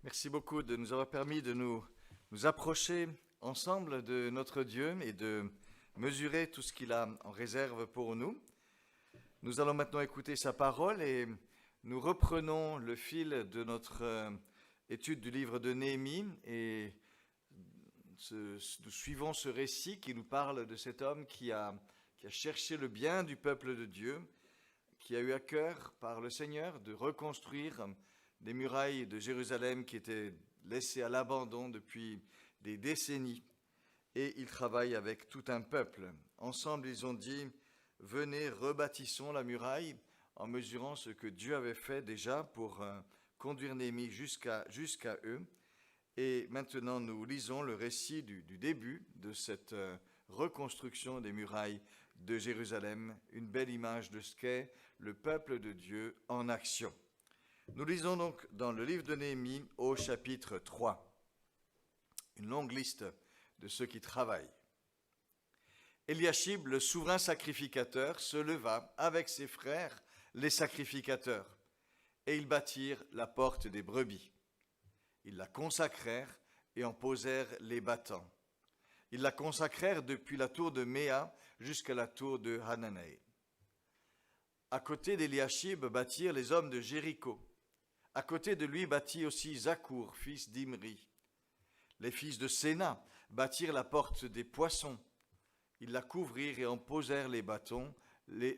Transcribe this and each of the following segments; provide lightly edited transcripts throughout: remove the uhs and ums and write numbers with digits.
Merci beaucoup de nous avoir permis de nous approcher ensemble de notre Dieu et de mesurer tout ce qu'il a en réserve pour nous. Nous allons maintenant écouter sa parole et nous reprenons le fil de notre étude du livre de Néhémie et nous suivons ce récit qui nous parle de cet homme qui a cherché le bien du peuple de Dieu, qui a eu à cœur par le Seigneur de reconstruire des murailles de Jérusalem qui étaient laissées à l'abandon depuis des décennies. Et il travaille avec tout un peuple. Ensemble, ils ont dit, venez, rebâtissons la muraille en mesurant ce que Dieu avait fait déjà pour conduire Néhémie jusqu'à eux. Et maintenant, nous lisons le récit du début de cette reconstruction des murailles de Jérusalem, une belle image de ce qu'est le peuple de Dieu en action. Nous lisons donc dans le livre de Néhémie au chapitre 3, une longue liste de ceux qui travaillent. Eliashib, le souverain sacrificateur, se leva avec ses frères, les sacrificateurs, et ils bâtirent la porte des brebis. Ils la consacrèrent et en posèrent les battants. Ils la consacrèrent depuis la tour de Méa jusqu'à la tour de Hananaï. À côté d'Eliashib bâtirent les hommes de Jéricho. À côté de lui bâtit aussi Zakour, fils d'Imri. Les fils de Séna bâtirent la porte des poissons. Ils la couvrirent et en posèrent les battants, les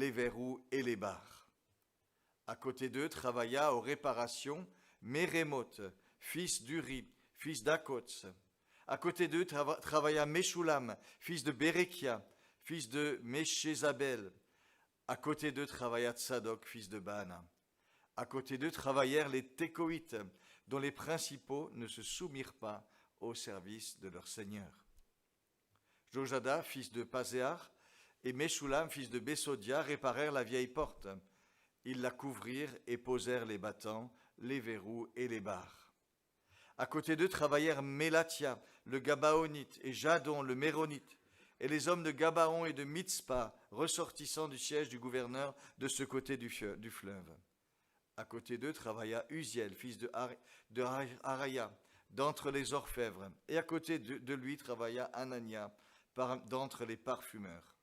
verrous et les barres. À côté d'eux travailla aux réparations Mérémoth, fils d'Uri, fils d'Akots. À côté d'eux travailla Meshoulam, fils de Bérekia, fils de Méchézabel. À côté d'eux travailla Tsadok, fils de Baana. À côté d'eux travaillèrent les Tékoïtes, dont les principaux ne se soumirent pas au service de leur seigneur. Jojada, fils de Pazéar, et Meshoulam, fils de Bessodia, réparèrent la vieille porte. Ils la couvrirent et posèrent les battants, les verrous et les barres. À côté d'eux travaillèrent Mélatia, le Gabaonite, et Jadon, le Méronite, et les hommes de Gabaon et de Mitzpah, ressortissants du siège du gouverneur de ce côté du fleuve. À côté d'eux travailla Uziel, fils de Haraya, d'entre les orfèvres, et à côté de lui travailla Anania, d'entre les parfumeurs.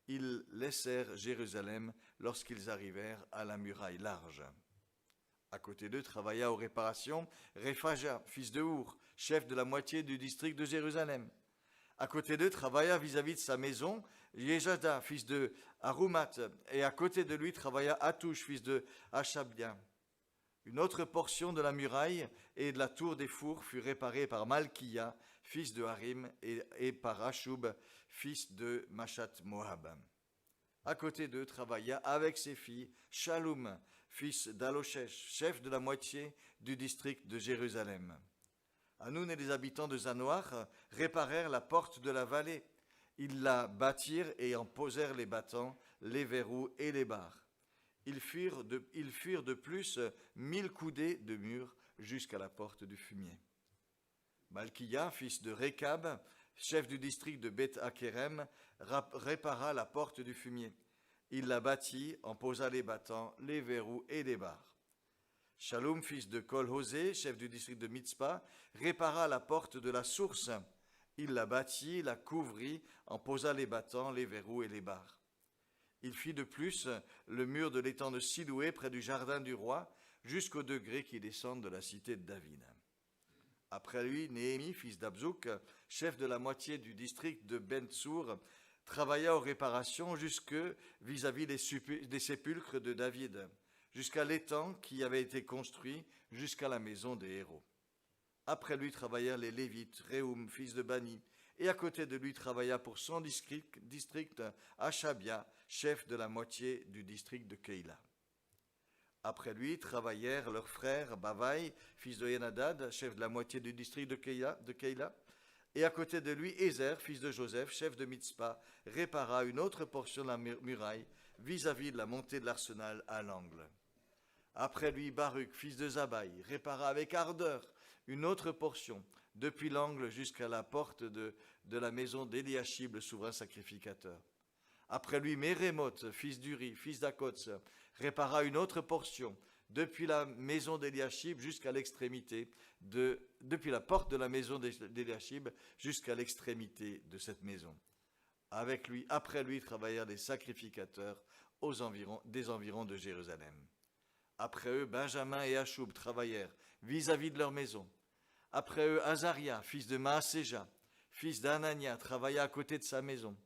Ils laissèrent Jérusalem lorsqu'ils arrivèrent à la muraille large. À côté d'eux travailla aux réparations Réphaja, fils de Our, chef de la moitié du district de Jérusalem. À côté d'eux travailla vis-à-vis de sa maison Yejada, fils de Harumat, et à côté de lui travailla Hatouche, fils de Hashabia. Une autre portion de la muraille et de la tour des fours fut réparée par Malkiya, fils de Harim, et par Ashub, fils de Machat Moab. À côté d'eux travailla avec ses filles Shaloum, fils d'Aloshesh, chef de la moitié du district de Jérusalem. Hanoun et les habitants de Zanoar réparèrent la porte de la vallée. Ils la bâtirent et en posèrent les battants, les verrous et les barres. Ils firent de plus 1000 coudées de mur jusqu'à la porte du fumier. Malkiya, fils de Rekab, chef du district de Beth-Akerem, répara la porte du fumier. Il la bâtit, en posa les battants, les verrous et les barres. Shaloum, fils de Kol-Hosé, chef du district de Mitzpah, répara la porte de la source. Il la bâtit, la couvrit, en posa les battants, les verrous et les barres. Il fit de plus le mur de l'étang de Siloué près du jardin du roi, jusqu'au degré qui descendent de la cité de David. Après lui, Néhémie, fils d'Abzouk, chef de la moitié du district de Ben-Tsour, travailla aux réparations jusque vis-à-vis des sépulcres de David, jusqu'à l'étang qui avait été construit jusqu'à la maison des héros. Après lui travaillèrent les Lévites, Réhoum, fils de Bani, et à côté de lui travailla pour son district Hashabia, chef de la moitié du district de Keïla. Après lui travaillèrent leurs frères Bavaï, fils de Yenadad, chef de la moitié du district de Keïla, et à côté de lui Ézer, fils de Joseph, chef de Mitzpah, répara une autre portion de la muraille vis-à-vis de la montée de l'arsenal à l'angle. Après lui Baruch, fils de Zabaï, répara avec ardeur une autre portion, depuis l'angle jusqu'à la porte de la maison d'Eliashib, le souverain sacrificateur. Après lui Mérémoth, fils d'Uri, fils d'Akots, répara une autre portion, depuis la maison d'Éliachib jusqu'à l'extrémité depuis la porte de la maison d'Éliachib jusqu'à l'extrémité de cette maison. Après lui travaillèrent les sacrificateurs des environs de Jérusalem. Après eux, Benjamin et Achoub travaillèrent vis-à-vis de leur maison. Après eux, Azaria, fils de Maaséja, fils d'Anania, travailla à côté de sa maison.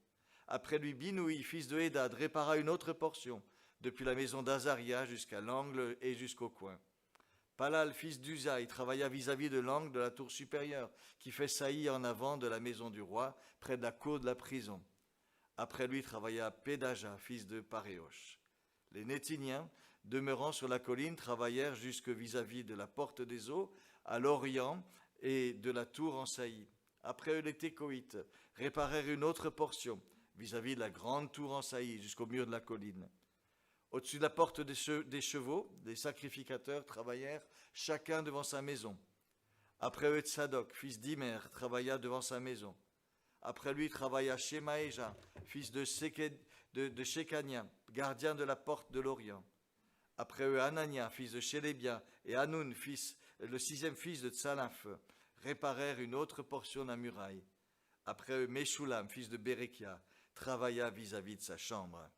Après lui, Binoui, fils de Hédad, répara une autre portion, depuis la maison d'Azaria jusqu'à l'angle et jusqu'au coin. Palal, fils d'Uzaï, travailla vis-à-vis de l'angle de la tour supérieure, qui fait saillie en avant de la maison du roi, près de la cour de la prison. Après lui travailla Pédaja, fils de Paréosh. Les Nétiniens, demeurant sur la colline, travaillèrent jusque vis-à-vis de la porte des eaux, à l'orient et de la tour en saillie. Après eux, les Técoïtes réparèrent une autre portion, vis-à-vis de la grande tour en saillie, jusqu'au mur de la colline. Au-dessus de la porte des chevaux, les sacrificateurs travaillèrent chacun devant sa maison. Après eux, Tsadok, fils d'Imer, travailla devant sa maison. Après lui travailla Shemaéja, fils de Shekania, gardien de la porte de l'Orient. Après eux, Anania, fils de Shélébia, et Hanoun, le sixième fils de Tsalaf, réparèrent une autre portion de la muraille. Après eux, Meshulam, fils de Bérékia, travailla vis-à-vis de sa chambre.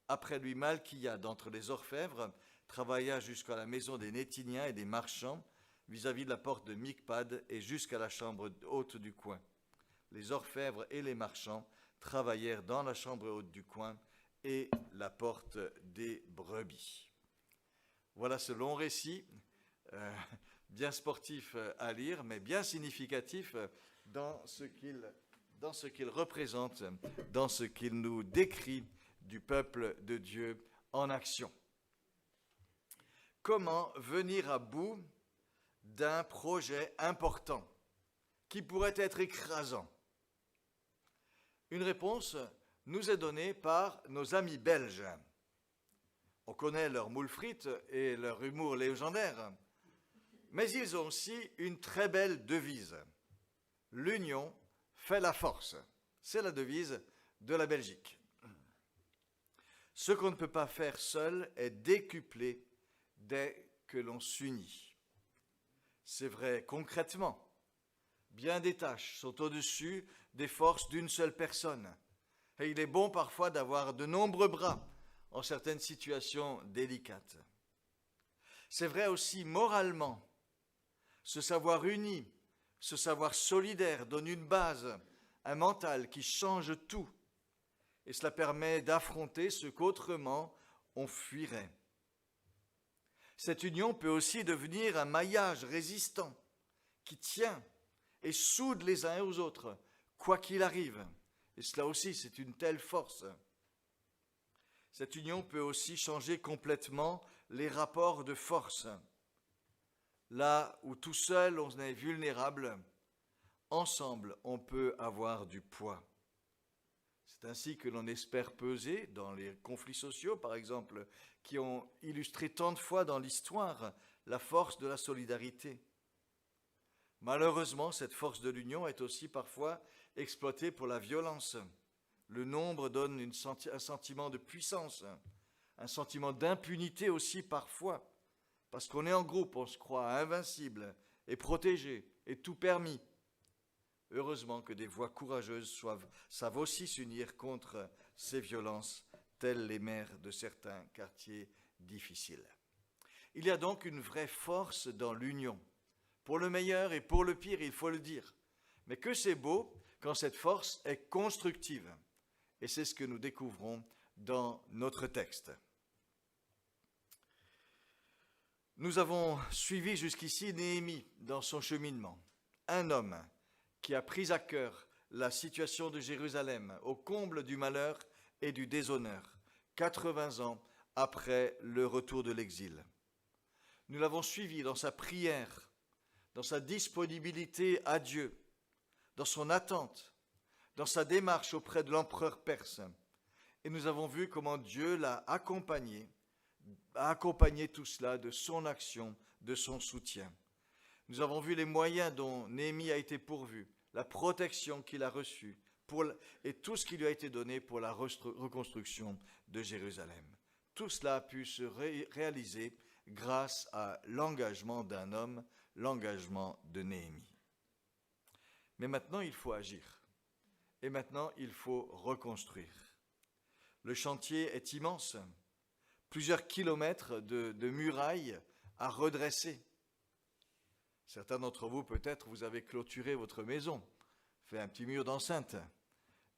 Après lui, Malkia, d'entre les orfèvres, travailla jusqu'à la maison des Nétiniens et des marchands, vis-à-vis de la porte de Mikpad et jusqu'à la chambre haute du coin. Les orfèvres et les marchands travaillèrent dans la chambre haute du coin et la porte des brebis. Voilà ce long récit, bien sportif à lire, mais bien significatif dans ce qu'il représente, dans ce qu'il nous décrit du peuple de Dieu en action. Comment venir à bout d'un projet important qui pourrait être écrasant? Une réponse nous est donnée par nos amis belges. On connaît leur moule frites et leur humour légendaire, mais ils ont aussi une très belle devise. L'union fait la force. C'est la devise de la Belgique. Ce qu'on ne peut pas faire seul est décuplé dès que l'on s'unit. C'est vrai concrètement. Bien des tâches sont au-dessus des forces d'une seule personne. Et il est bon parfois d'avoir de nombreux bras en certaines situations délicates. C'est vrai aussi moralement. Ce savoir uni, ce savoir solidaire donne une base, un mental qui change tout. Et cela permet d'affronter ce qu'autrement on fuirait. Cette union peut aussi devenir un maillage résistant qui tient et soude les uns aux autres, quoi qu'il arrive. Et cela aussi, c'est une telle force. Cette union peut aussi changer complètement les rapports de force. Là où tout seul on est vulnérable, ensemble on peut avoir du poids. C'est ainsi que l'on espère peser dans les conflits sociaux, par exemple, qui ont illustré tant de fois dans l'histoire la force de la solidarité. Malheureusement, cette force de l'union est aussi parfois exploitée pour la violence. Le nombre donne un sentiment de puissance, un sentiment d'impunité aussi parfois. Parce qu'on est en groupe, on se croit invincible et protégé et tout permis. Heureusement que des voix courageuses savent aussi s'unir contre ces violences, telles les maires de certains quartiers difficiles. Il y a donc une vraie force dans l'union, pour le meilleur et pour le pire, il faut le dire. Mais que c'est beau quand cette force est constructive. Et c'est ce que nous découvrons dans notre texte. Nous avons suivi jusqu'ici Néhémie dans son cheminement, un homme qui a pris à cœur la situation de Jérusalem au comble du malheur et du déshonneur, 80 ans après le retour de l'exil. Nous l'avons suivi dans sa prière, dans sa disponibilité à Dieu, dans son attente, dans sa démarche auprès de l'empereur perse. Et nous avons vu comment Dieu l'a accompagné, a accompagné tout cela de son action, de son soutien. Nous avons vu les moyens dont Néhémie a été pourvu, la protection qu'il a reçue et tout ce qui lui a été donné pour la reconstruction de Jérusalem. Tout cela a pu se réaliser grâce à l'engagement d'un homme, l'engagement de Néhémie. Mais maintenant, il faut agir. Et maintenant, il faut reconstruire. Le chantier est immense. Plusieurs kilomètres de murailles à redresser. Certains d'entre vous, peut-être, vous avez clôturé votre maison, fait un petit mur d'enceinte.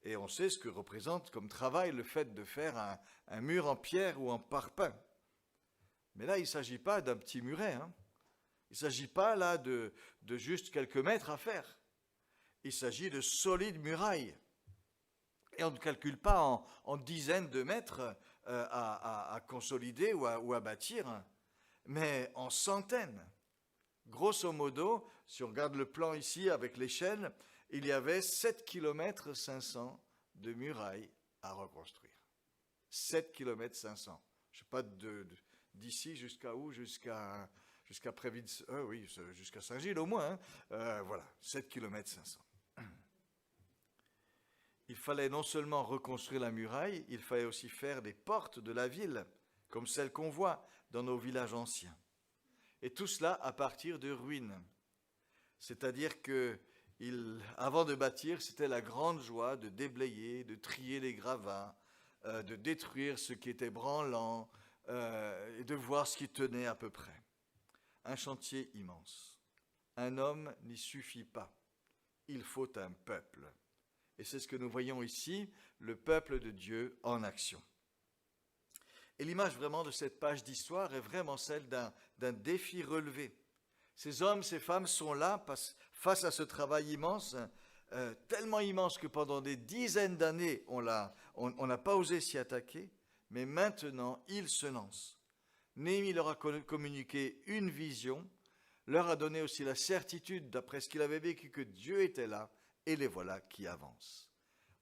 Et on sait ce que représente comme travail le fait de faire un mur en pierre ou en parpaing. Mais là, il ne s'agit pas d'un petit muret. Il ne s'agit pas là de juste quelques mètres à faire. Il s'agit de solides murailles. Et on ne calcule pas en dizaines de mètres à consolider ou à bâtir, mais en centaines. Grosso modo, si on regarde le plan ici avec l'échelle, il y avait 7,5 km de murailles à reconstruire. 7,5 km. Je ne sais pas d'ici jusqu'à où, jusqu'à Préville, oui, jusqu'à Saint-Gilles au moins. Voilà, 7,5 km. Il fallait non seulement reconstruire la muraille, il fallait aussi faire des portes de la ville, comme celles qu'on voit dans nos villages anciens. Et tout cela à partir de ruines. C'est-à-dire que, avant de bâtir, c'était la grande joie de déblayer, de trier les gravats, de détruire ce qui était branlant, et de voir ce qui tenait à peu près. Un chantier immense. Un homme n'y suffit pas. Il faut un peuple. Et c'est ce que nous voyons ici, le peuple de Dieu en action. Et l'image vraiment de cette page d'histoire est vraiment celle d'un défi relevé. Ces hommes, ces femmes sont là face à ce travail immense, tellement immense que pendant des dizaines d'années, on n'a pas osé s'y attaquer, mais maintenant, ils se lancent. Néhémie leur a communiqué une vision, leur a donné aussi la certitude, d'après ce qu'il avait vécu, que Dieu était là, et les voilà qui avancent.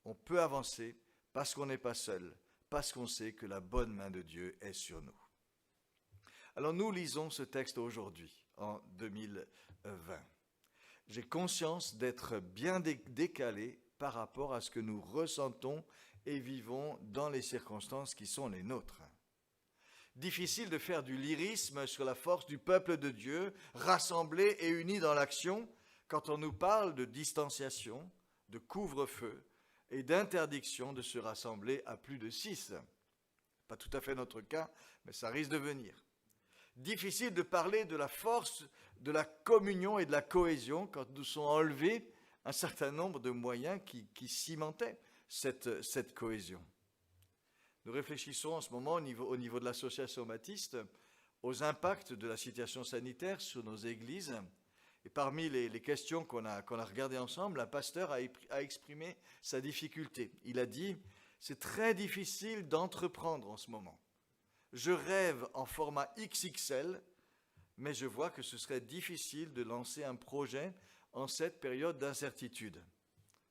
On peut avancer parce qu'on n'est pas seul, parce qu'on sait que la bonne main de Dieu est sur nous. Alors nous lisons ce texte aujourd'hui, en 2020. J'ai conscience d'être bien décalé par rapport à ce que nous ressentons et vivons dans les circonstances qui sont les nôtres. Difficile de faire du lyrisme sur la force du peuple de Dieu, rassemblé et uni dans l'action, quand on nous parle de distanciation, de couvre-feu et d'interdiction de se rassembler à plus de 6. Pas tout à fait notre cas, mais ça risque de venir. Difficile de parler de la force de la communion et de la cohésion quand nous sont enlevés un certain nombre de moyens qui cimentaient cette cohésion. Nous réfléchissons en ce moment au niveau de l'association baptiste aux impacts de la situation sanitaire sur nos églises. Et parmi les questions qu'on a regardées ensemble, un pasteur a exprimé sa difficulté. Il a dit « C'est très difficile d'entreprendre en ce moment. Je rêve en format XXL, mais je vois que ce serait difficile de lancer un projet en cette période d'incertitude.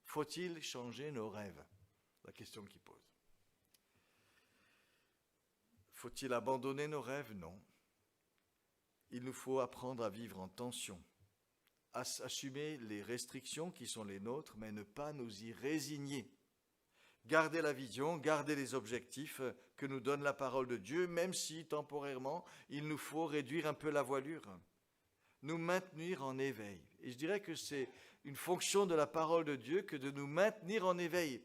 Faut-il changer nos rêves ?» La question qu'il pose. Faut-il abandonner nos rêves? Non. Il nous faut apprendre à vivre en tension, assumer les restrictions qui sont les nôtres, mais ne pas nous y résigner. Garder la vision, garder les objectifs que nous donne la parole de Dieu, même si temporairement, il nous faut réduire un peu la voilure. Nous maintenir en éveil. Et je dirais que c'est une fonction de la parole de Dieu que de nous maintenir en éveil.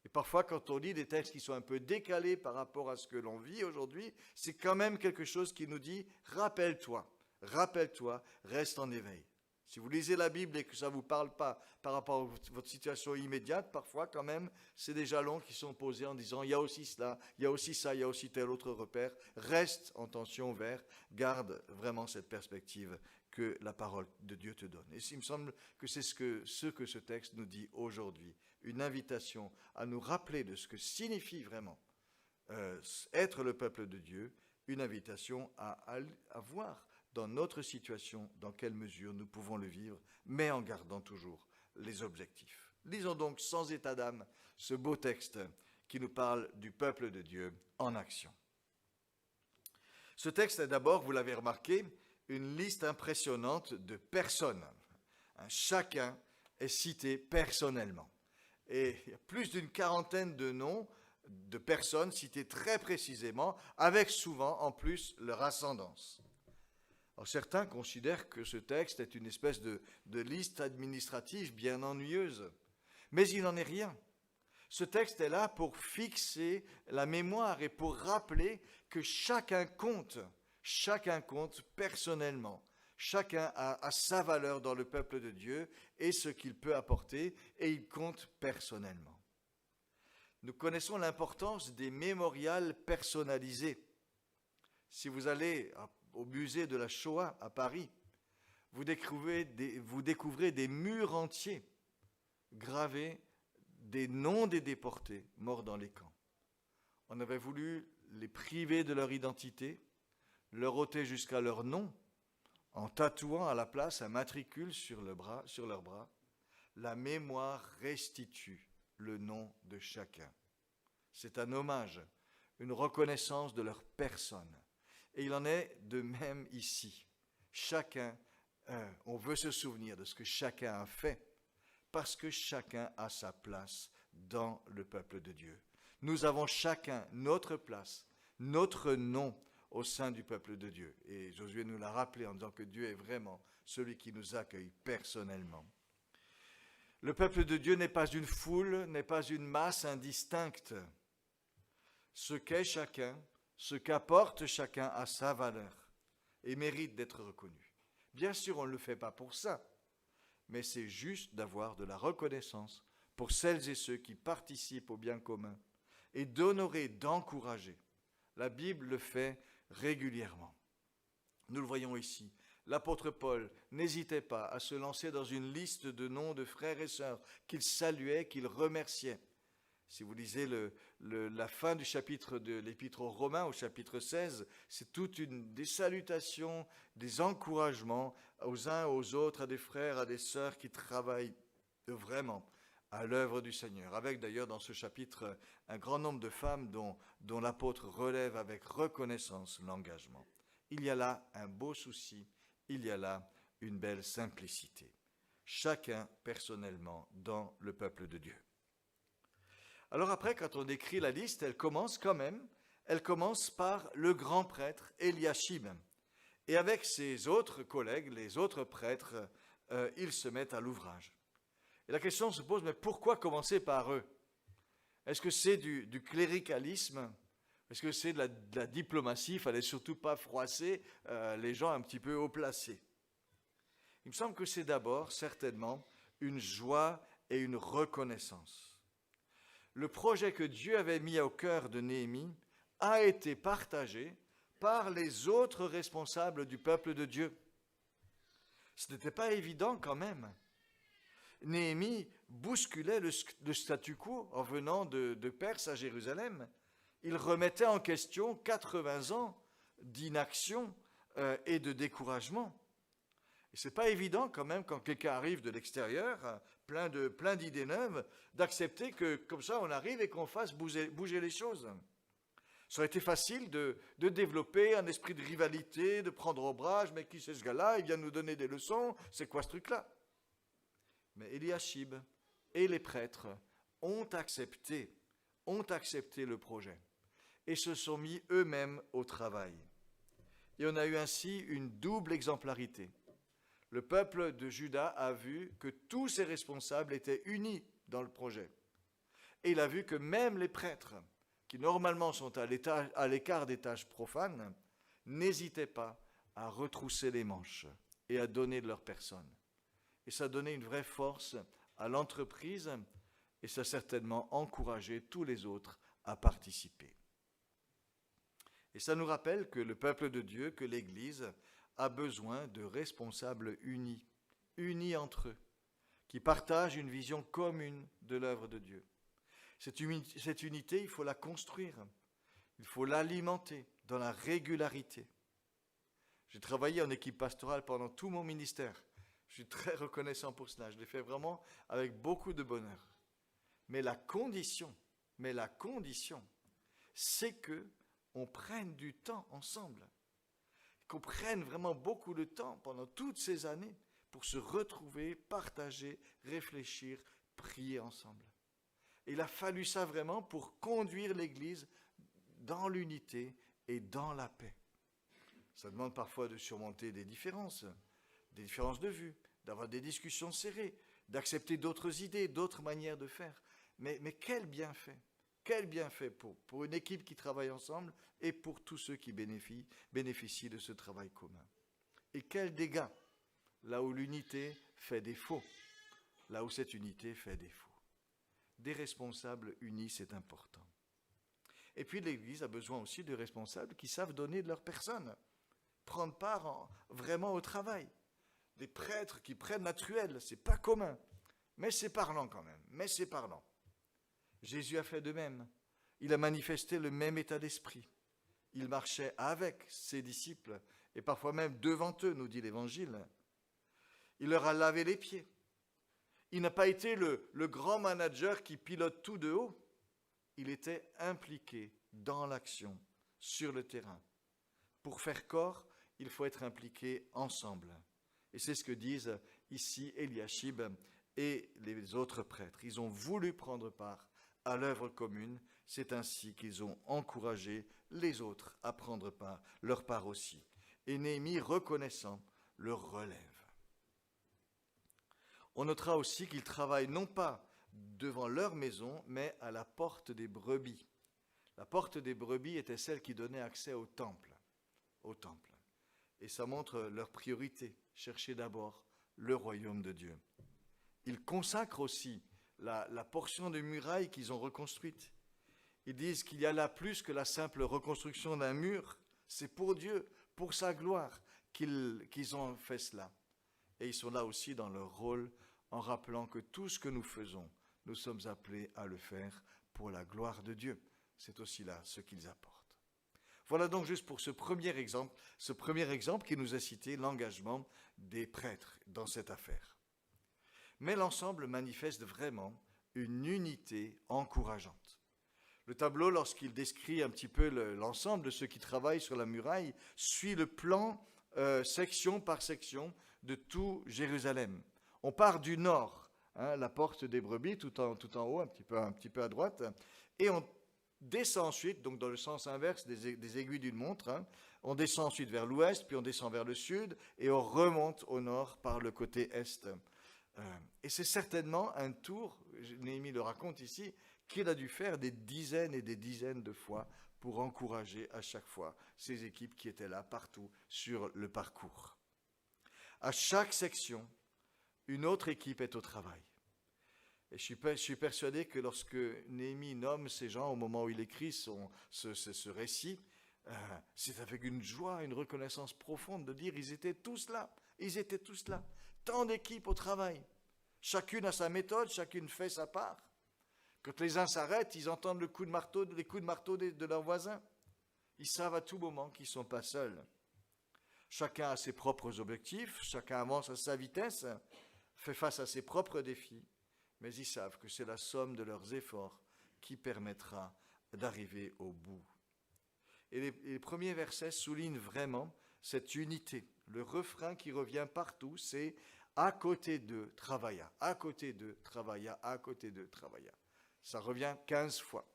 Et parfois, quand on lit des textes qui sont un peu décalés par rapport à ce que l'on vit aujourd'hui, c'est quand même quelque chose qui nous dit « Rappelle-toi, reste en éveil ». Si vous lisez la Bible et que ça ne vous parle pas par rapport à votre situation immédiate, parfois quand même, c'est des jalons qui sont posés en disant « il y a aussi cela, il y a aussi ça, il y a aussi tel autre repère ». Reste en tension ouverte, garde vraiment cette perspective que la parole de Dieu te donne. Et il me semble que c'est ce que ce texte nous dit aujourd'hui. Une invitation à nous rappeler de ce que signifie vraiment être le peuple de Dieu, une invitation à voir dans notre situation, dans quelle mesure nous pouvons le vivre, mais en gardant toujours les objectifs. Lisons donc sans état d'âme ce beau texte qui nous parle du peuple de Dieu en action. Ce texte est d'abord, vous l'avez remarqué, une liste impressionnante de personnes. Chacun est cité personnellement. Et il y a plus d'une quarantaine de noms de personnes citées très précisément, avec souvent en plus leur ascendance. Alors, certains considèrent que ce texte est une espèce de liste administrative bien ennuyeuse, mais il n'en est rien. Ce texte est là pour fixer la mémoire et pour rappeler que chacun compte personnellement. Chacun a sa valeur dans le peuple de Dieu et ce qu'il peut apporter, et il compte personnellement. Nous connaissons l'importance des mémorials personnalisés. Si vous allez au musée de la Shoah à Paris, vous découvrez des murs entiers gravés des noms des déportés morts dans les camps. On avait voulu les priver de leur identité, leur ôter jusqu'à leur nom, en tatouant à la place un matricule sur leurs bras. La mémoire restitue le nom de chacun. C'est un hommage, une reconnaissance de leur personne. Et il en est de même ici. Chacun, on veut se souvenir de ce que chacun a fait, parce que chacun a sa place dans le peuple de Dieu. Nous avons chacun notre place, notre nom au sein du peuple de Dieu. Et Josué nous l'a rappelé en disant que Dieu est vraiment celui qui nous accueille personnellement. Le peuple de Dieu n'est pas une foule, n'est pas une masse indistincte. Ce qu'est chacun, ce qu'apporte chacun a sa valeur et mérite d'être reconnu. Bien sûr, on ne le fait pas pour ça, mais c'est juste d'avoir de la reconnaissance pour celles et ceux qui participent au bien commun et d'honorer, d'encourager. La Bible le fait régulièrement. Nous le voyons ici. L'apôtre Paul n'hésitait pas à se lancer dans une liste de noms de frères et sœurs qu'il saluait, qu'il remerciait. Si vous lisez la fin du chapitre de l'Épître aux Romains, au chapitre 16, c'est toute des salutations, des encouragements aux uns aux autres, à des frères, à des sœurs qui travaillent vraiment à l'œuvre du Seigneur. Avec d'ailleurs dans ce chapitre un grand nombre de femmes dont l'apôtre relève avec reconnaissance l'engagement. Il y a là un beau souci, il y a là une belle simplicité. Chacun personnellement dans le peuple de Dieu. Alors après, quand on écrit la liste, elle commence par le grand prêtre Eliashib. Et avec ses autres collègues, les autres prêtres, ils se mettent à l'ouvrage. Et la question se pose, mais pourquoi commencer par eux? Est-ce que c'est du cléricalisme? Est-ce que c'est de la diplomatie? Il ne fallait surtout pas froisser les gens un petit peu haut placés. Il me semble que c'est d'abord, certainement, une joie et une reconnaissance. Le projet que Dieu avait mis au cœur de Néhémie a été partagé par les autres responsables du peuple de Dieu. Ce n'était pas évident quand même. Néhémie bousculait le statu quo en venant de Perse à Jérusalem. Il remettait en question 80 ans d'inaction et de découragement. Et ce n'est pas évident quand même, quand quelqu'un arrive de l'extérieur, plein d'idées neuves, d'accepter que comme ça on arrive et qu'on fasse bouger les choses. Ça aurait été facile de développer un esprit de rivalité, de prendre au bras, mais qui c'est ce gars-là, il vient nous donner des leçons, c'est quoi ce truc-là? Mais Eliashib et les prêtres ont accepté le projet et se sont mis eux-mêmes au travail. Et on a eu ainsi une double exemplarité. Le peuple de Juda a vu que tous ses responsables étaient unis dans le projet. Et il a vu que même les prêtres, qui normalement sont à l'écart des tâches profanes, n'hésitaient pas à retrousser les manches et à donner de leur personne. Et ça donnait une vraie force à l'entreprise et ça a certainement encouragé tous les autres à participer. Et ça nous rappelle que le peuple de Dieu, que l'Église, a besoin de responsables unis entre eux, qui partagent une vision commune de l'œuvre de Dieu. Cette unité, il faut la construire, il faut l'alimenter dans la régularité. J'ai travaillé en équipe pastorale pendant tout mon ministère. Je suis très reconnaissant pour cela. Je l'ai fait vraiment avec beaucoup de bonheur. Mais la condition, c'est que on prenne du temps ensemble. Qu'on prenne vraiment beaucoup de temps pendant toutes ces années pour se retrouver, partager, réfléchir, prier ensemble. Et il a fallu ça vraiment pour conduire l'Église dans l'unité et dans la paix. Ça demande parfois de surmonter des différences de vue, d'avoir des discussions serrées, d'accepter d'autres idées, d'autres manières de faire. Mais quel bienfait pour une équipe qui travaille ensemble et pour tous ceux qui bénéficient de ce travail commun. Et quel dégât là où l'unité fait défaut, là où cette unité fait défaut. Des responsables unis, c'est important. Et puis l'Église a besoin aussi de responsables qui savent donner de leur personne, prendre part vraiment au travail. Des prêtres qui prennent la truelle, c'est pas commun, mais c'est parlant quand même, Jésus a fait de même. Il a manifesté le même état d'esprit. Il marchait avec ses disciples, et parfois même devant eux, nous dit l'Évangile. Il leur a lavé les pieds. Il n'a pas été le grand manager qui pilote tout de haut. Il était impliqué dans l'action, sur le terrain. Pour faire corps, il faut être impliqué ensemble. Et c'est ce que disent ici Eliashib et les autres prêtres. Ils ont voulu prendre part à l'œuvre commune. C'est ainsi qu'ils ont encouragé les autres à prendre part, leur part aussi. Et Néhémie, reconnaissant, leur relève. On notera aussi qu'ils travaillent non pas devant leur maison, mais à la porte des brebis. La porte des brebis était celle qui donnait accès au temple. Et ça montre leur priorité, chercher d'abord le royaume de Dieu. Ils consacrent aussi la portion de muraille qu'ils ont reconstruite. Ils disent qu'il y a là plus que la simple reconstruction d'un mur. C'est pour Dieu, pour sa gloire, qu'ils ont fait cela. Et ils sont là aussi dans leur rôle, en rappelant que tout ce que nous faisons, nous sommes appelés à le faire pour la gloire de Dieu. C'est aussi là ce qu'ils apportent. Voilà donc juste pour ce premier exemple qui nous a cité l'engagement des prêtres dans cette affaire. Mais l'ensemble manifeste vraiment une unité encourageante. Le tableau, lorsqu'il décrit un petit peu l'ensemble de ceux qui travaillent sur la muraille, suit le plan section par section de tout Jérusalem. On part du nord, la porte des brebis, tout en haut, un petit peu à droite, et on descend ensuite, donc dans le sens inverse des aiguilles d'une montre, on descend ensuite vers l'ouest, puis on descend vers le sud, et on remonte au nord par le côté est. Et c'est certainement un tour, Néhémie le raconte ici, qu'il a dû faire des dizaines et des dizaines de fois pour encourager à chaque fois ces équipes qui étaient là partout sur le parcours. À chaque section, une autre équipe est au travail. Et je suis persuadé que lorsque Néhémie nomme ces gens au moment où il écrit ce récit, c'est avec une joie, une reconnaissance profonde de dire ils étaient tous là. Tant d'équipes au travail. Chacune a sa méthode, chacune fait sa part. Quand les uns s'arrêtent, ils entendent les coups de marteau de leurs voisins. Ils savent à tout moment qu'ils ne sont pas seuls. Chacun a ses propres objectifs, chacun avance à sa vitesse, fait face à ses propres défis, mais ils savent que c'est la somme de leurs efforts qui permettra d'arriver au bout. Et les premiers versets soulignent vraiment cette unité. Le refrain qui revient partout, c'est « à côté d'eux, travailla, à côté d'eux, travailla, à côté d'eux, travailla ». Ça revient 15 fois.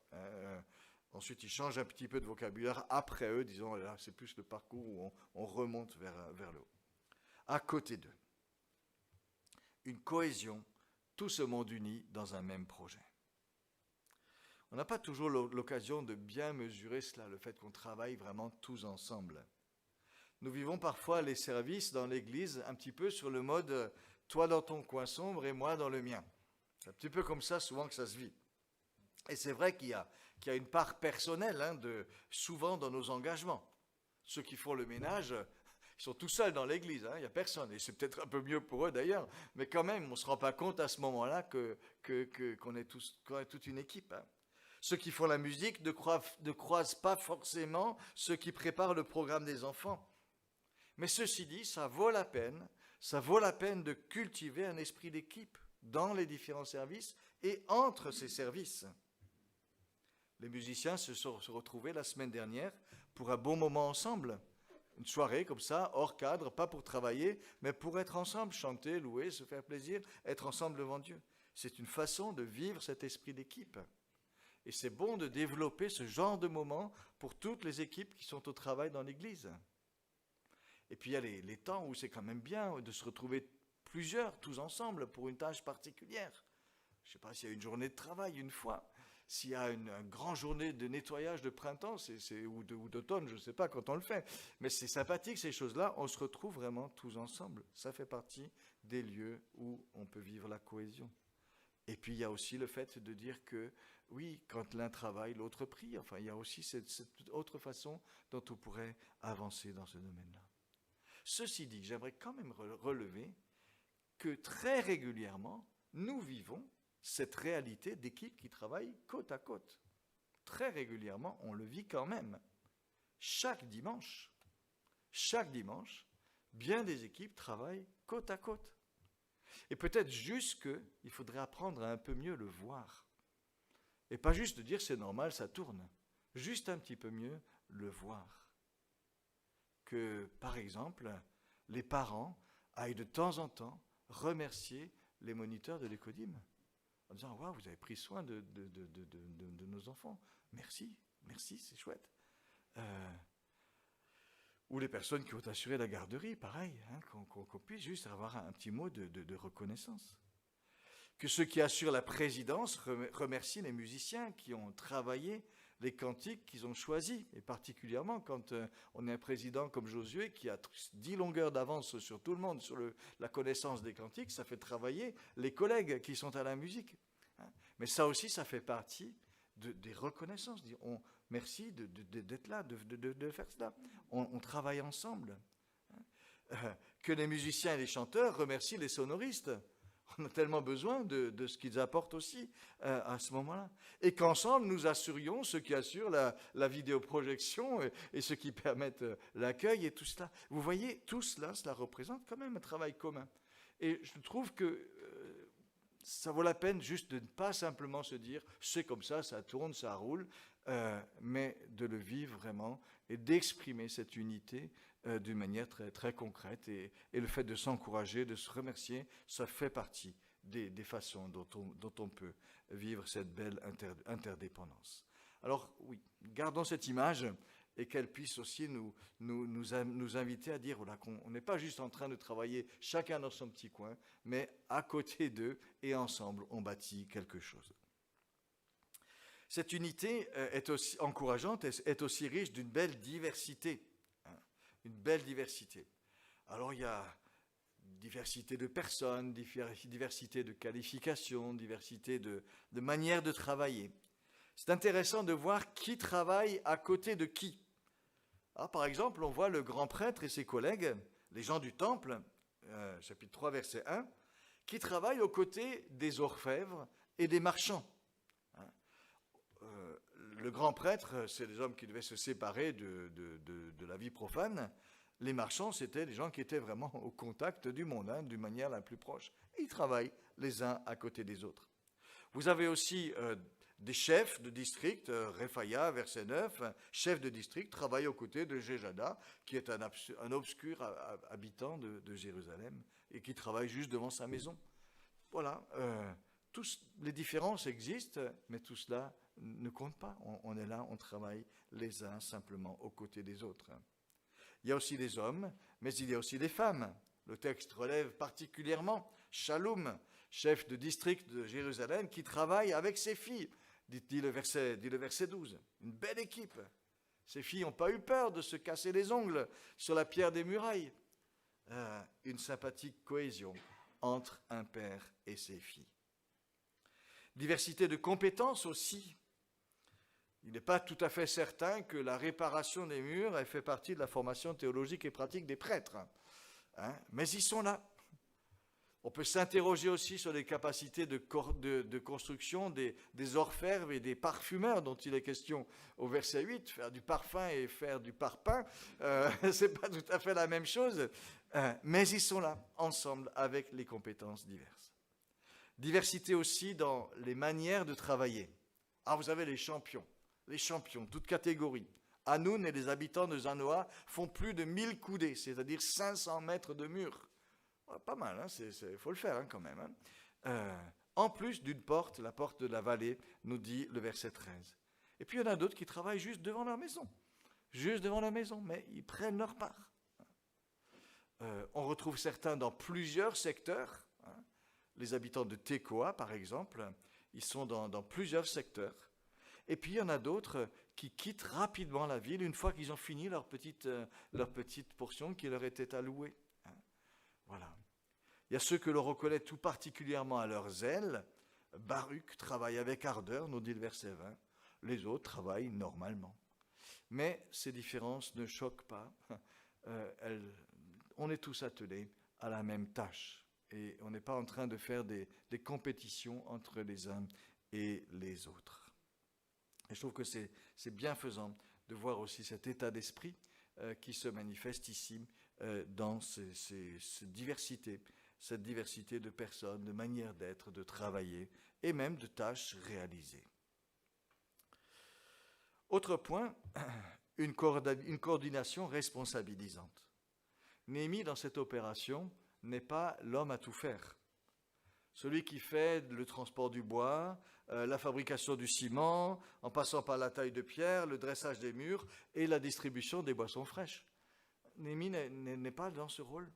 Ensuite, ils changent un petit peu de vocabulaire après eux, disons, là, c'est plus le parcours où on remonte vers le haut. À côté d'eux. Une cohésion, tout ce monde uni dans un même projet. On n'a pas toujours l'occasion de bien mesurer cela, le fait qu'on travaille vraiment tous ensemble. Nous vivons parfois les services dans l'Église un petit peu sur le mode « toi dans ton coin sombre et moi dans le mien ». C'est un petit peu comme ça souvent que ça se vit. Et c'est vrai qu'il y a une part personnelle souvent dans nos engagements. Ceux qui font le ménage, ils sont tout seuls dans l'église, il n'y a personne. Et c'est peut-être un peu mieux pour eux d'ailleurs, mais quand même, on ne se rend pas compte à ce moment-là qu'on est toute une équipe. Ceux qui font la musique ne croisent pas forcément ceux qui préparent le programme des enfants. Mais ceci dit, ça vaut la peine de cultiver un esprit d'équipe dans les différents services et entre ces services. Les musiciens se sont retrouvés la semaine dernière pour un bon moment ensemble. Une soirée comme ça, hors cadre, pas pour travailler, mais pour être ensemble, chanter, louer, se faire plaisir, être ensemble devant Dieu. C'est une façon de vivre cet esprit d'équipe. Et c'est bon de développer ce genre de moment pour toutes les équipes qui sont au travail dans l'Église. Et puis il y a les temps où c'est quand même bien de se retrouver plusieurs, tous ensemble, pour une tâche particulière. Je ne sais pas s'il y a une journée de travail une fois, s'il y a une grande journée de nettoyage de printemps ou d'automne, je ne sais pas quand on le fait. Mais c'est sympathique ces choses-là, on se retrouve vraiment tous ensemble. Ça fait partie des lieux où on peut vivre la cohésion. Et puis il y a aussi le fait de dire que oui, quand l'un travaille, l'autre prie. Enfin, il y a aussi cette autre façon dont on pourrait avancer dans ce domaine-là. Ceci dit, j'aimerais quand même relever que très régulièrement, nous vivons cette réalité d'équipes qui travaillent côte à côte. Très régulièrement, on le vit quand même. Chaque dimanche, bien des équipes travaillent côte à côte. Et peut-être juste qu'il faudrait apprendre à un peu mieux le voir. Et pas juste de dire c'est normal, ça tourne. Juste un petit peu mieux le voir. Que, par exemple, les parents aillent de temps en temps remercier les moniteurs de l'Écodim en disant « Waouh, vous avez pris soin de nos enfants. Merci, c'est chouette. » Ou les personnes qui ont assuré la garderie, pareil, qu'on puisse juste avoir un petit mot de reconnaissance. Que ceux qui assurent la présidence remercient les musiciens qui ont travaillé les cantiques qu'ils ont choisis. Et particulièrement quand on est un président comme Josué qui a 10 longueurs d'avance sur tout le monde, sur la connaissance des cantiques, ça fait travailler les collègues qui sont à la musique. Mais ça aussi, ça fait partie des reconnaissances. Merci d'être là, de faire cela. On travaille ensemble. Que les musiciens et les chanteurs remercient les sonoristes. On a tellement besoin de ce qu'ils apportent aussi à ce moment-là. Et qu'ensemble, nous assurions ceux qui assurent la vidéoprojection et ceux qui permettent l'accueil et tout cela. Vous voyez, tout cela, cela représente quand même un travail commun. Et je trouve que ça vaut la peine juste de ne pas simplement se dire « c'est comme ça tourne, ça roule », mais de le vivre vraiment et d'exprimer cette unité d'une manière très, très concrète. Et le fait de s'encourager, de se remercier, ça fait partie des façons dont on peut vivre cette belle interdépendance. Alors oui, gardons cette image et qu'elle puisse aussi nous inviter à dire voilà, qu'on n'est pas juste en train de travailler chacun dans son petit coin, mais à côté d'eux et ensemble, on bâtit quelque chose. Cette unité est aussi encourageante, est aussi riche d'une belle diversité. Une belle diversité. Alors il y a diversité de personnes, diversité de qualifications, diversité de manières de travailler. C'est intéressant de voir qui travaille à côté de qui. Alors, par exemple, on voit le grand prêtre et ses collègues, les gens du temple, chapitre 3, verset 1, qui travaillent aux côtés des orfèvres et des marchands. Le grand prêtre, c'est les hommes qui devaient se séparer de la vie profane. Les marchands, c'était des gens qui étaient vraiment au contact du monde, d'une manière la plus proche. Et ils travaillent les uns à côté des autres. Vous avez aussi des chefs de district, Réphaïa, verset 9, chef de district, travaille aux côtés de Jéjada, qui est un obscur habitant de Jérusalem, et qui travaille juste devant sa maison. Voilà, les différences existent, mais tout cela ne compte pas. On est là, on travaille les uns simplement aux côtés des autres. Il y a aussi des hommes, mais il y a aussi des femmes. Le texte relève particulièrement Shalom, chef de district de Jérusalem, qui travaille avec ses filles. Dit le verset 12. Une belle équipe. Ces filles n'ont pas eu peur de se casser les ongles sur la pierre des murailles. Une sympathique cohésion entre un père et ses filles. Diversité de compétences aussi. Il n'est pas tout à fait certain que la réparation des murs ait fait partie de la formation théologique et pratique des prêtres. Mais ils sont là. On peut s'interroger aussi sur les capacités de construction des orfèvres et des parfumeurs dont il est question au verset 8. Faire du parfum et faire du parpaing, ce n'est pas tout à fait la même chose. Mais ils sont là, ensemble, avec les compétences diverses. Diversité aussi dans les manières de travailler. Vous avez les champions, toutes catégories. Hanoun et les habitants de Zanoa font plus de 1000 coudées, c'est-à-dire 500 mètres de mur. Pas mal, il faut le faire quand même. en plus d'une porte, la porte de la vallée, nous dit le verset 13. Et puis il y en a d'autres qui travaillent juste devant leur maison. Juste devant la maison, mais ils prennent leur part. On retrouve certains dans plusieurs secteurs. Les habitants de Tekoa, par exemple, ils sont dans plusieurs secteurs. Et puis il y en a d'autres qui quittent rapidement la ville une fois qu'ils ont fini leur petite portion qui leur était allouée. Voilà. Il y a ceux que l'on reconnaît tout particulièrement à leur zèle. Baruch travaille avec ardeur, nous dit le verset 20. Les autres travaillent normalement. Mais ces différences ne choquent pas. On est tous attelés à la même tâche. Et on n'est pas en train de faire des compétitions entre les uns et les autres. Et je trouve que c'est bienfaisant de voir aussi cet état d'esprit qui se manifeste ici dans cette diversité de personnes, de manières d'être, de travailler et même de tâches réalisées. Autre point, une coordination responsabilisante. Néhémie, dans cette opération, n'est pas l'homme à tout faire. Celui qui fait le transport du bois, la fabrication du ciment, en passant par la taille de pierre, le dressage des murs et la distribution des boissons fraîches. Néhémie n'est pas dans ce rôle.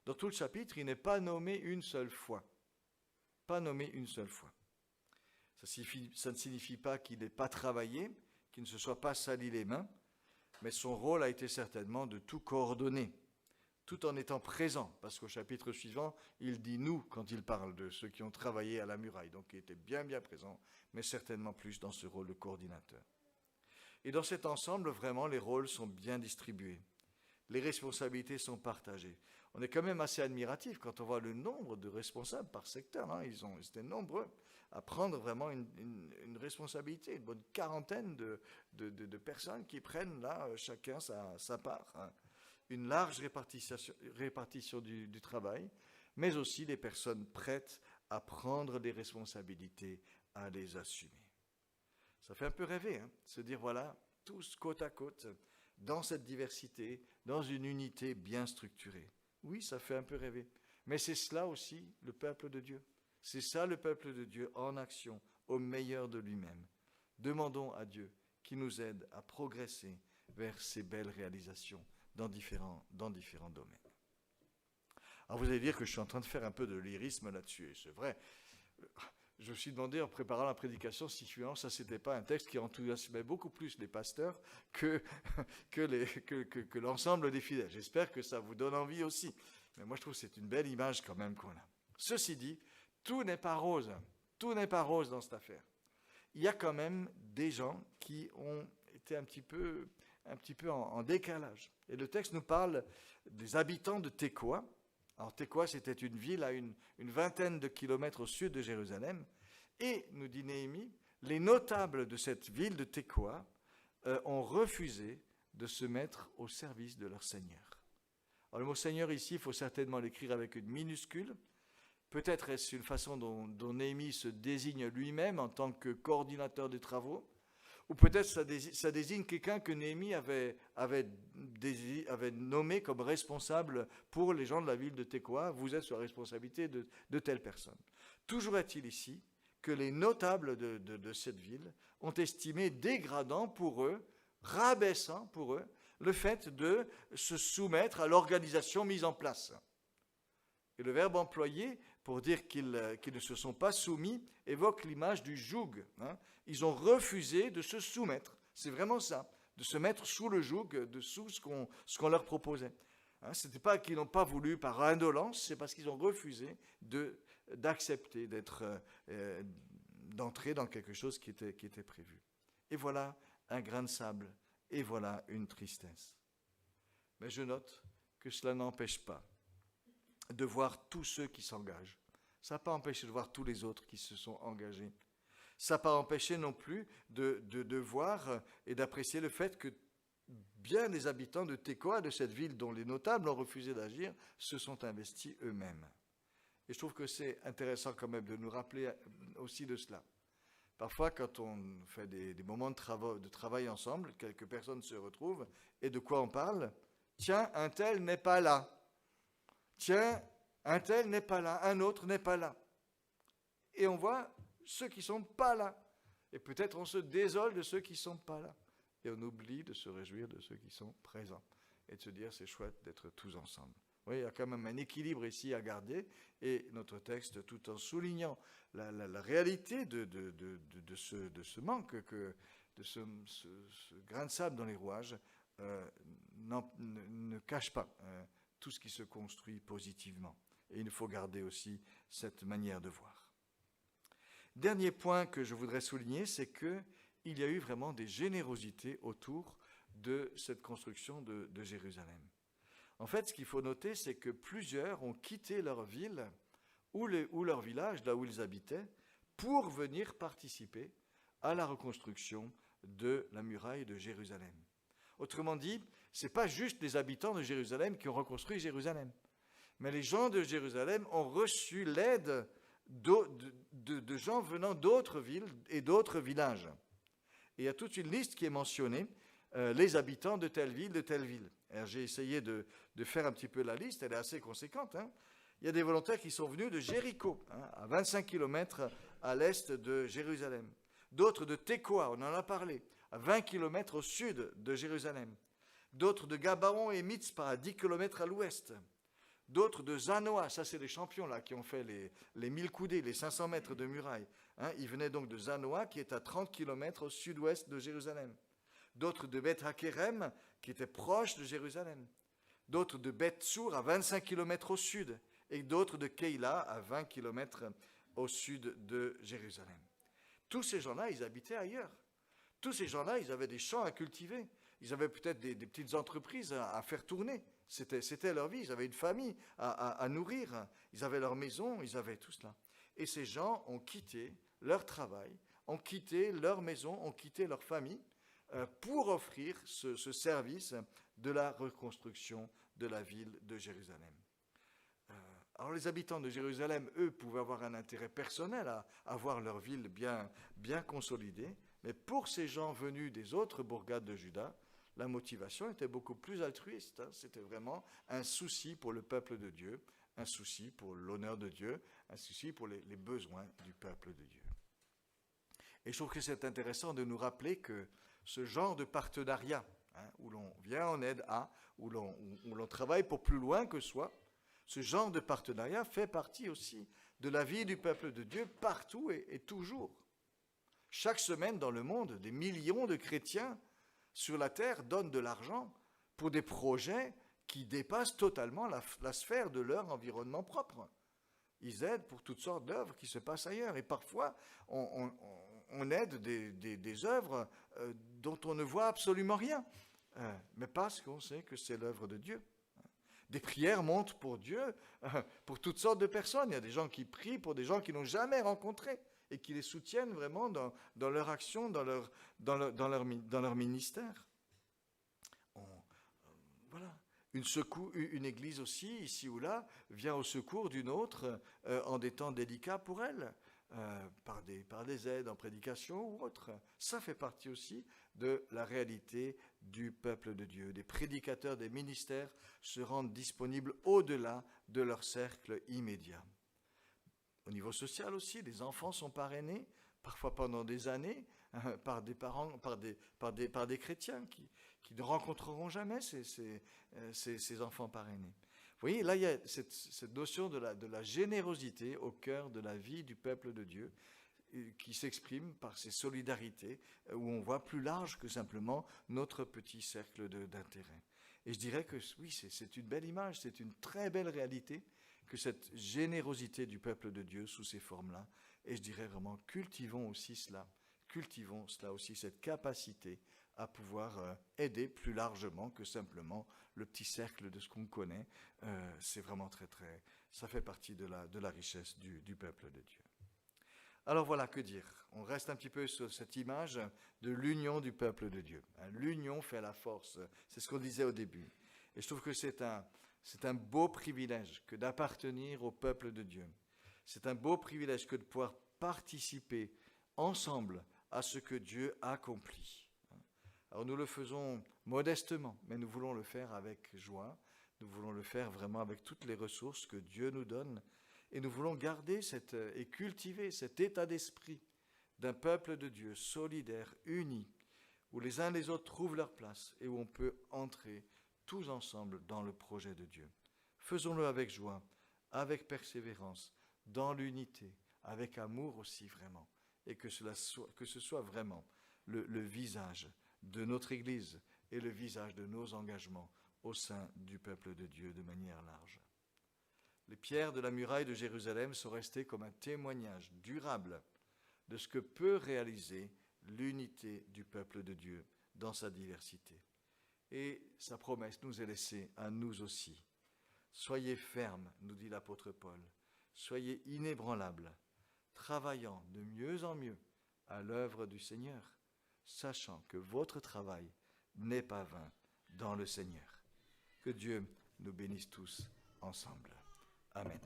Dans tout le chapitre, il n'est pas nommé une seule fois. Pas nommé une seule fois. Ça ne signifie pas qu'il n'ait pas travaillé, qu'il ne se soit pas sali les mains, mais son rôle a été certainement de tout coordonner, tout en étant présent, parce qu'au chapitre suivant, il dit « nous » quand il parle de ceux qui ont travaillé à la muraille. Donc il était bien présent, mais certainement plus dans ce rôle de coordinateur. Et dans cet ensemble, vraiment, les rôles sont bien distribués. Les responsabilités sont partagées. On est quand même assez admiratif quand on voit le nombre de responsables par secteur. Ils étaient nombreux à prendre vraiment une responsabilité, une bonne quarantaine de personnes qui prennent là chacun sa part. Une large répartition du travail, mais aussi des personnes prêtes à prendre des responsabilités, à les assumer. Ça fait un peu rêver, se dire voilà, tous côte à côte, dans cette diversité, dans une unité bien structurée. Oui, ça fait un peu rêver. Mais c'est cela aussi le peuple de Dieu. C'est ça le peuple de Dieu en action, au meilleur de lui-même. Demandons à Dieu qu'il nous aide à progresser vers ces belles réalisations dans différents domaines. Alors vous allez dire que je suis en train de faire un peu de lyrisme là-dessus, et c'est vrai. Je me suis demandé en préparant la prédication si finalement ça c'était pas un texte qui enthousiasmait beaucoup plus les pasteurs que l'ensemble des fidèles. J'espère que ça vous donne envie aussi. Mais moi je trouve que c'est une belle image quand même qu'on a. Ceci dit, tout n'est pas rose. Tout n'est pas rose dans cette affaire. Il y a quand même des gens qui ont été un petit peu en décalage. Et le texte nous parle des habitants de Tekoa. Alors Tekoa, c'était une ville à une vingtaine de kilomètres au sud de Jérusalem. Et, nous dit Néhémie, les notables de cette ville de Tekoa ont refusé de se mettre au service de leur Seigneur. Alors le mot Seigneur ici, il faut certainement l'écrire avec une minuscule. Peut-être est-ce une façon dont Néhémie se désigne lui-même en tant que coordinateur des travaux. Ou peut-être ça désigne quelqu'un que Néhémie avait nommé comme responsable pour les gens de la ville de Tekoa. Vous êtes sur la responsabilité de telle personne. Toujours est-il ici que les notables de cette ville ont estimé dégradant pour eux, rabaissant pour eux, le fait de se soumettre à l'organisation mise en place. Et le verbe employé pour dire qu'ils ne se sont pas soumis évoque l'image du joug. Ils ont refusé de se soumettre. C'est vraiment ça, de se mettre sous le joug, sous ce qu'on leur proposait. Ce n'était pas qu'ils n'ont pas voulu par indolence, c'est parce qu'ils ont refusé d'accepter d'entrer dans quelque chose qui était prévu. Et voilà un grain de sable, et voilà une tristesse. Mais je note que cela n'empêche pas de voir tous ceux qui s'engagent. Ça n'a pas empêché de voir tous les autres qui se sont engagés. Ça n'a pas empêché non plus de voir et d'apprécier le fait que bien des habitants de Tekoa, de cette ville dont les notables ont refusé d'agir, se sont investis eux-mêmes. Et je trouve que c'est intéressant quand même de nous rappeler aussi de cela. Parfois, quand on fait des moments de travail ensemble, quelques personnes se retrouvent, et de quoi on parle ? Tiens, un tel n'est pas là. Tiens, un tel n'est pas là, un autre n'est pas là. et on voit ceux qui ne sont pas là. Et peut-être on se désole de ceux qui ne sont pas là. Et on oublie de se réjouir de ceux qui sont présents. Et de se dire, c'est chouette d'être tous ensemble. Vous voyez, il y a quand même un équilibre ici à garder. Et notre texte, tout en soulignant la réalité de ce manque, de ce grain de sable dans les rouages, ne cache pas tout ce qui se construit positivement. Et il faut garder aussi cette manière de voir. Dernier point que je voudrais souligner, c'est qu'il y a eu vraiment des générosités autour de cette construction de Jérusalem. En fait, ce qu'il faut noter, c'est que plusieurs ont quitté leur ville ou leur village, là où ils habitaient, pour venir participer à la reconstruction de la muraille de Jérusalem. Autrement dit, ce n'est pas juste les habitants de Jérusalem qui ont reconstruit Jérusalem, mais les gens de Jérusalem ont reçu l'aide de gens venant d'autres villes et d'autres villages. Et il y a toute une liste qui est mentionnée, les habitants de telle ville, de telle ville. Alors, j'ai essayé de faire un petit peu la liste, elle est assez conséquente. Il y a des volontaires qui sont venus de Jéricho, à 25 km à l'est de Jérusalem. D'autres de Tekoa, on en a parlé, à 20 km au sud de Jérusalem. D'autres de Gabaon et Mitzpah, à 10 km à l'ouest. D'autres de Zanoah, ça c'est les champions là qui ont fait les 1000 coudées, les 500 mètres de muraille. Ils venaient donc de Zanoah, qui est à 30 km au sud-ouest de Jérusalem. D'autres de Beth Hakerem, qui était proche de Jérusalem. D'autres de Beth Tsour, à 25 km au sud. Et d'autres de Keila, à 20 km au sud de Jérusalem. Tous ces gens-là, ils habitaient ailleurs. Tous ces gens-là, ils avaient des champs à cultiver. Ils avaient peut-être des petites entreprises à faire tourner. C'était leur vie. Ils avaient une famille à nourrir. Ils avaient leur maison, ils avaient tout cela. Et ces gens ont quitté leur travail, ont quitté leur maison, ont quitté leur famille pour offrir ce service de la reconstruction de la ville de Jérusalem. Alors les habitants de Jérusalem, eux, pouvaient avoir un intérêt personnel à voir leur ville bien consolidée, mais pour ces gens venus des autres bourgades de Juda, la motivation était beaucoup plus altruiste. C'était vraiment un souci pour le peuple de Dieu, un souci pour l'honneur de Dieu, un souci pour les besoins du peuple de Dieu. Et je trouve que c'est intéressant de nous rappeler que ce genre de partenariat, où l'on vient en aide où l'on travaille pour plus loin que soi, ce genre de partenariat fait partie aussi de la vie du peuple de Dieu partout et toujours. Chaque semaine dans le monde, des millions de chrétiens sur la terre donnent de l'argent pour des projets qui dépassent totalement la sphère de leur environnement propre. Ils aident pour toutes sortes d'œuvres qui se passent ailleurs. Et parfois, on aide des œuvres dont on ne voit absolument rien, mais parce qu'on sait que c'est l'œuvre de Dieu. Des prières montent pour Dieu, pour toutes sortes de personnes. Il y a des gens qui prient pour des gens qu'ils n'ont jamais rencontrés et qui les soutiennent vraiment dans leur action, dans leur ministère. Voilà. Une église aussi, ici ou là, vient au secours d'une autre en des temps délicats pour elle, par des aides en prédication ou autre. Ça fait partie aussi de la réalité du peuple de Dieu. Des prédicateurs, des ministères se rendent disponibles au-delà de leur cercle immédiat. Au niveau social aussi, des enfants sont parrainés, parfois pendant des années, par des parents, par des chrétiens qui ne rencontreront jamais ces enfants parrainés. Vous voyez, là, il y a cette notion de la générosité au cœur de la vie du peuple de Dieu qui s'exprime par ces solidarités où on voit plus large que simplement notre petit cercle d'intérêt. Et je dirais que oui, c'est une belle image, c'est une très belle réalité que cette générosité du peuple de Dieu sous ces formes-là. Et je dirais vraiment, cultivons aussi, cette capacité à pouvoir aider plus largement que simplement le petit cercle de ce qu'on connaît. C'est vraiment ça fait partie de la richesse du peuple de Dieu. Alors voilà, que dire? On reste un petit peu sur cette image de l'union du peuple de Dieu. L'union fait la force, c'est ce qu'on disait au début. Et je trouve que c'est un beau privilège que d'appartenir au peuple de Dieu. C'est un beau privilège que de pouvoir participer ensemble à ce que Dieu accomplit. Alors nous le faisons modestement, mais nous voulons le faire avec joie. Nous voulons le faire vraiment avec toutes les ressources que Dieu nous donne. Et nous voulons garder et cultiver cet état d'esprit d'un peuple de Dieu solidaire, uni, où les uns les autres trouvent leur place et où on peut entrer tous ensemble dans le projet de Dieu. Faisons-le avec joie, avec persévérance, dans l'unité, avec amour aussi vraiment, et que ce soit vraiment le visage de notre Église et le visage de nos engagements au sein du peuple de Dieu de manière large. Les pierres de la muraille de Jérusalem sont restées comme un témoignage durable de ce que peut réaliser l'unité du peuple de Dieu dans sa diversité. Et sa promesse nous est laissée à nous aussi. Soyez fermes, nous dit l'apôtre Paul, soyez inébranlables, travaillant de mieux en mieux à l'œuvre du Seigneur, sachant que votre travail n'est pas vain dans le Seigneur. Que Dieu nous bénisse tous ensemble. Amen.